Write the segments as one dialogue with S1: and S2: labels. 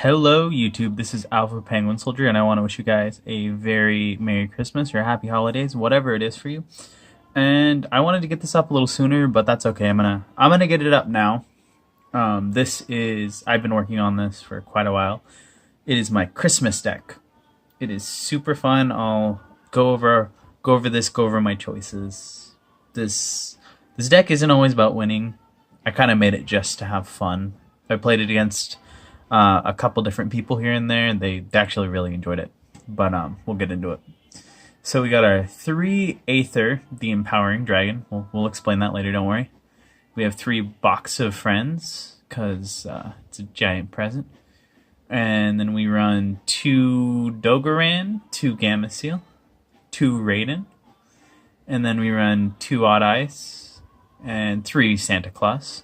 S1: Hello YouTube, this is AlphaPenguinSoldier and I want to wish you guys a very Merry Christmas or Happy Holidays, whatever it is for you. And I wanted to get this up a little sooner, but that's okay. I'm gonna get it up now. I've been working on this for quite a while. It is my Christmas deck. It is super fun. I'll go over my choices. This deck isn't always about winning. I kind of made it just to have fun. I played it against a couple different people here and there, and they actually really enjoyed it. But we'll get into it. So we got our 3 Aether, the Empowering Dragon. We'll explain that later, don't worry. We have 3 Box of Friends, because it's a giant present. And then we run 2 Dogoran, 2 Gamma Seal, 2 Raiden. And then we run 2 Odd Ice, and 3 Santa Claus,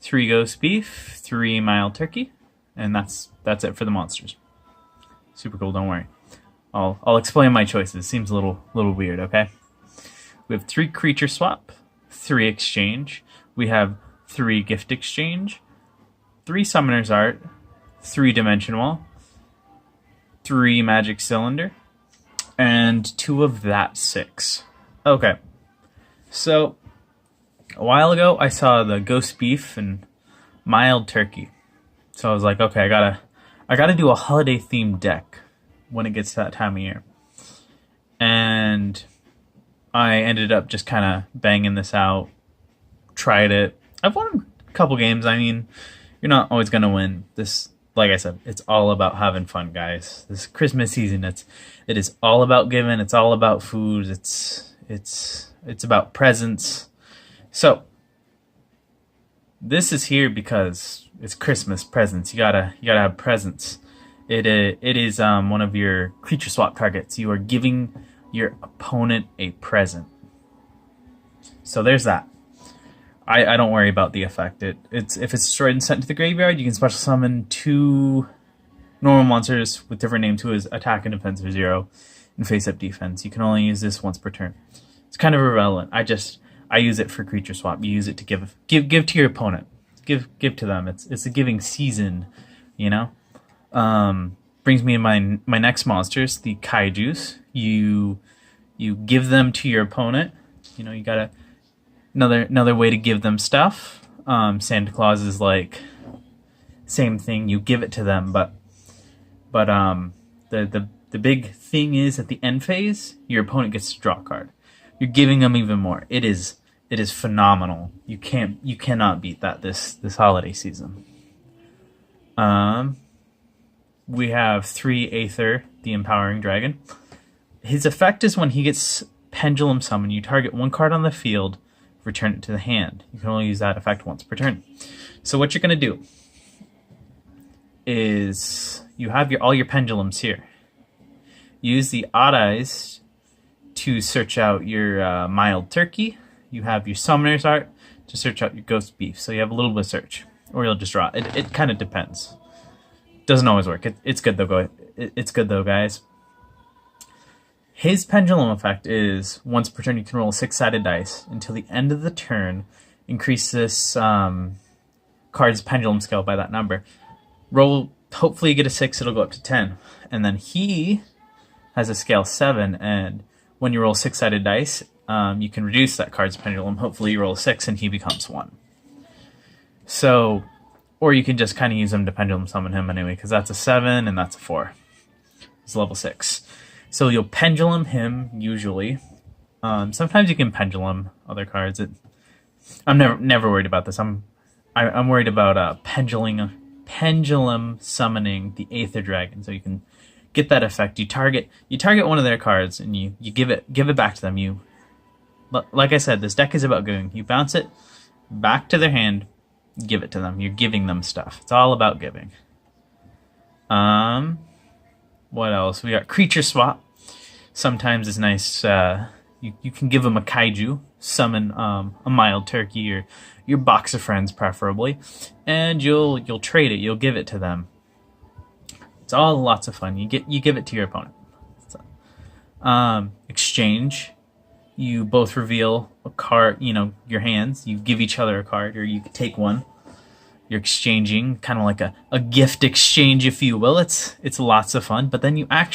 S1: 3 Ghost Beef, 3 Mild Turkey. And that's it for the monsters. Super cool, don't worry. I'll explain my choices. Seems a little weird, okay? We have 3 Creature Swap, 3 Exchange. We have 3 Gift Exchange, 3 Summoner's Art, 3 Dimension Wall, 3 Magic Cylinder, and 2 of that 6. Okay, so a while ago I saw the Ghost Beef and Mild Turkey. So I was like, okay, I gotta do a holiday themed deck when it gets to that time of year. And I ended up just kind of banging this out, tried it. I've won a couple games. I mean, you're not always gonna win. This, like I said, it's all about having fun, guys. This Christmas season, it is all about giving. It's all about food. It's about presents. So this is here because it's Christmas presents. You gotta have presents. It is one of your creature swap targets. You are giving your opponent a present. So there's that. I don't worry about the effect. If it's destroyed and sent to the graveyard, you can special summon 2 normal monsters with different names who is attack and defense for 0 and face up defense. You can only use this once per turn. It's kind of irrelevant. I use it for creature swap. You use it to give to your opponent. Give to them. It's a giving season, you know. Brings me to my next monsters, the Kaijus. You give them to your opponent. You know, you got another way to give them stuff. Santa Claus is like same thing. You give it to them, but the big thing is at the end phase, your opponent gets to draw a card. You're giving them even more. It is phenomenal. You cannot beat that this holiday season. We have 3 Aether, the Empowering Dragon. His effect is when he gets Pendulum Summon, you target 1 card on the field, return it to the hand. You can only use that effect once per turn. So what you're gonna do is you have all your pendulums here. Use the Odd Eyes to search out your Mild Turkey. You have your Summoner's Art to search out your Ghost Beef. So you have a little bit of search. Or you'll just draw. It kind of depends. Doesn't always work. It's good though, it's good though, guys. His pendulum effect is once per turn you can roll a 6-sided dice. Until the end of the turn, increase this card's pendulum scale by that number. Roll, hopefully you get a 6, it'll go up to 10. And then he has a scale 7, and when you roll 6-sided dice, you can reduce that card's pendulum. Hopefully you roll a 6 and he becomes 1. So, or you can just kind of use him to pendulum summon him anyway, because that's a 7 and that's a 4. It's level 6. So you'll pendulum him usually. Sometimes you can pendulum other cards. I'm never worried about this. I'm worried about pendulum summoning the Aether Dragon, so you can get that effect. You target one of their cards and you give it back to them. Like I said, this deck is about giving. You bounce it back to their hand, give it to them. You're giving them stuff. It's all about giving. What else? We got Creature Swap. Sometimes it's nice. You can give them a Kaiju, summon a Mild Turkey or your Box of Friends preferably, and you'll trade it. You'll give it to them. It's all lots of fun. You give it to your opponent. So, exchange. You both reveal a card, your hands. You give each other a card, or you take one. You're exchanging, kind of like a gift exchange, if you will. It's lots of fun. But then you have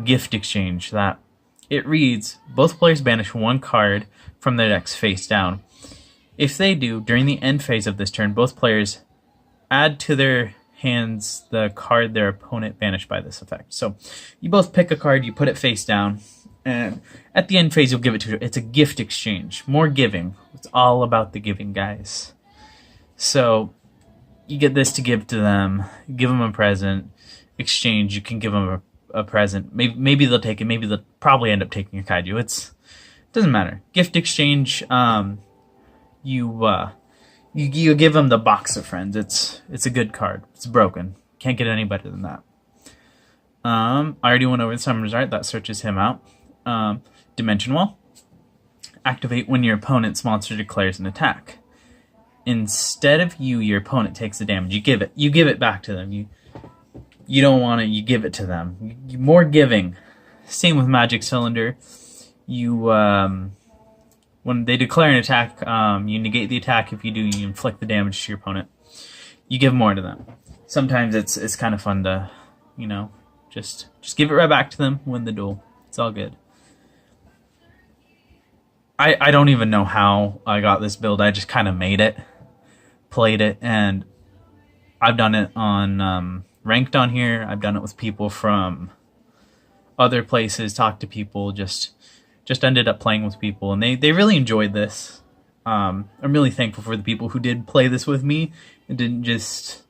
S1: gift exchange that it reads, both players banish one card from their decks face down. If they do, during the end phase of this turn, both players add to their hands the card their opponent banished by this effect. So you both pick a card, you put it face down, and at the end phase you'll give it to. It's a gift exchange. More giving. It's all about the giving, guys. So you get this to give to them, give them a present, exchange, you can give them a present. Maybe they'll take it, maybe they'll probably end up taking your kaiju. It doesn't matter. Gift exchange, you give them the Box of Friends. It's a good card. It's broken. Can't get any better than that. I already went over the Summoner's Art. That searches him out. Dimension Wall. Activate when your opponent's monster declares an attack. Instead of your opponent takes the damage. You give it back to them. You don't want it. You give it to them. More giving. Same with Magic Cylinder. When they declare an attack, you negate the attack. If you do, you inflict the damage to your opponent. You give more to them. Sometimes it's kind of fun to, just give it right back to them, win the duel. It's all good. I don't even know how I got this build. I just kind of made it, played it, and I've done it on ranked on here. I've done it with people from other places, talked to people, just ended up playing with people, and they really enjoyed this. I'm really thankful for the people who did play this with me and didn't just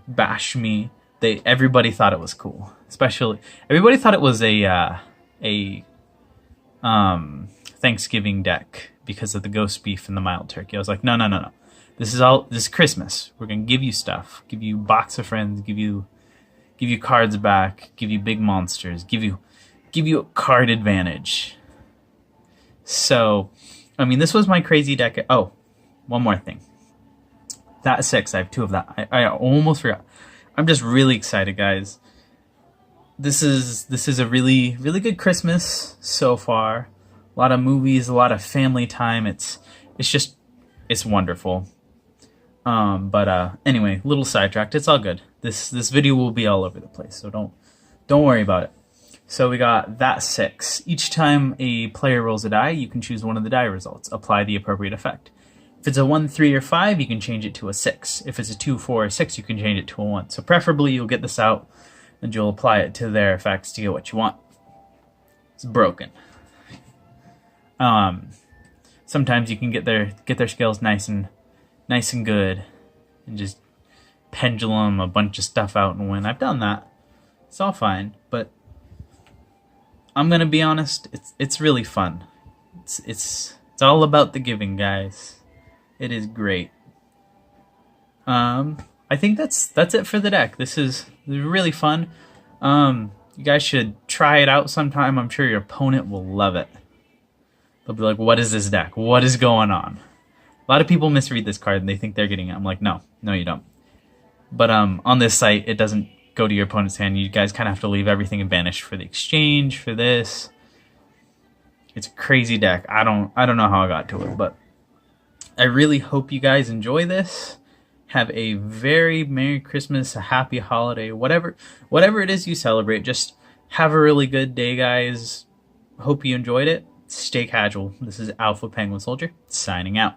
S1: bash me. Everybody thought it was cool. Especially, everybody thought it was a Thanksgiving deck because of the ghost beef and the mild turkey. I was like, no. This is Christmas. We're gonna give you stuff, give you Box of Friends, give you cards back, give you big monsters, give you a card advantage. So, I mean, this was my crazy deck. Oh, one more thing. That 6, I have 2 of that. I almost forgot. I'm just really excited, guys. This is a really, really good Christmas so far. A lot of movies, a lot of family time. It's wonderful. Anyway, little sidetracked. It's all good. This video will be all over the place, so don't worry about it. So we got that 6. Each time a player rolls a die, you can choose one of the die results. Apply the appropriate effect. If it's a 1, 3, or 5, you can change it to a 6. If it's a 2, 4, or 6, you can change it to a 1. So preferably you'll get this out and you'll apply it to their effects to get what you want. It's broken. Sometimes you can get their skills nice and good and just pendulum a bunch of stuff out and win. I've done that. It's all fine, but I'm gonna be honest, it's really fun. It's all about the giving, guys. It is great. I think that's it for the deck. This is really fun. You guys should try it out sometime. I'm sure your opponent will love it. They'll be like, what is this deck? What is going on? A lot of people misread this card and they think they're getting it. I'm like, no, you don't. But on this site, it doesn't go to your opponent's hand. You guys kind of have to leave everything in banished for the exchange, for this. It's a crazy deck. I don't know how I got to it, but I really hope you guys enjoy this. Have a very Merry Christmas, a happy holiday, whatever it is you celebrate. Just have a really good day, guys. Hope you enjoyed it. Stay casual. This is AlphaPenguinSoldier signing out.